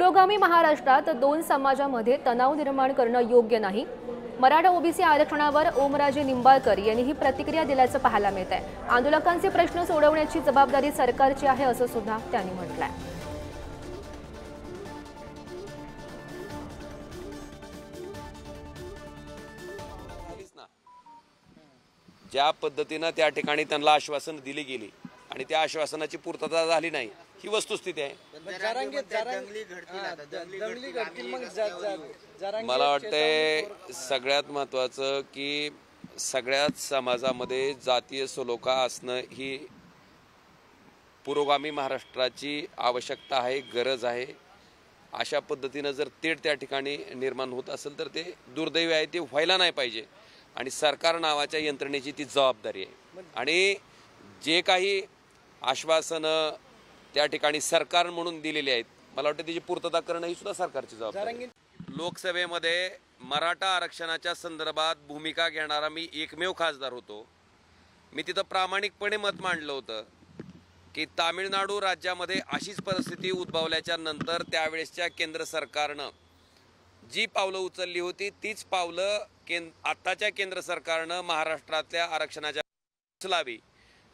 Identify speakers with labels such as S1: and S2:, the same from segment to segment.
S1: पुरोगामी महाराष्ट्रात दोन समाजामध्ये तणाव निर्माण करणं योग्य नाही। मराठा ओबीसी आरक्षणावर ओमराजे निंबाळकर यांनी ही प्रतिक्रिया दिल्याचं पाहायला मिळत आहे। आंदोलकांचे प्रश्न सोडवण्याची जबाबदारी सरकारची आहे असं सुद्धा त्यांनी म्हटलंय।
S2: ज्या पद्धतीने त्या ठिकाणी त्यांना आश्वासन दिली गेली आणि त्या आश्वासनाची पूर्तता झाली नाही ही वस्तुस्थिती आहे। मला वाटतंय सगळ्यात महत्त्वाचं की सगळ्याच समाजामध्ये जातीय सलोखा असणं ही पुरोगामी महाराष्ट्राची आवश्यकता आहे, गरज आहे। अशा पद्धतीनं जर तेढ त्या ठिकाणी निर्माण होत असेल तर ते दुर्दैवी आहे, ते व्हायला नाही पाहिजे आणि सरकार नावाच्या यंत्रणेची ती जबाबदारी आहे। आणि जे काही आश्वासनं त्या ठिकाणी सरकार म्हणून दिलेली आहेत मला वाटतं त्याची पूर्तता करणं ही सुद्धा सरकारची जबाबदारी आहे। लोकसभेमध्ये मराठा आरक्षणाच्या संदर्भात भूमिका घेणारा मी एकमेव खासदार होतो। मी तिथं प्रामाणिकपणे मत मांडलं होतं की तामिळनाडू राज्यामध्ये अशीच परिस्थिती उद्भवल्याच्या नंतर त्यावेळेसच्या केंद्र सरकारनं जी पावलं उचलली होती तीच पावलं आत्ताच्या केंद्र सरकारनं महाराष्ट्रातल्या आरक्षणाच्या उचलावी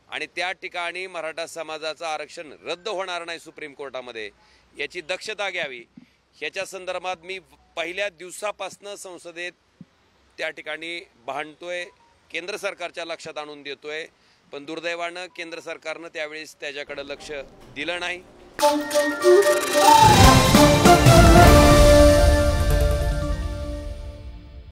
S2: आणि त्या ठिकाणी मराठा समाजाचं आरक्षण रद्द होणार नाही सुप्रीम कोर्टामध्ये याची दक्षता घ्यावी। ह्याच्या संदर्भात मी पहिल्या दिवसापासून संसदेत त्या ठिकाणी भांडतोय, केंद्र सरकारच्या लक्षात आणून देतोय, पण दुर्दैवानं केंद्र सरकारनं त्यावेळेस त्याच्याकडे लक्ष दिलं नाही।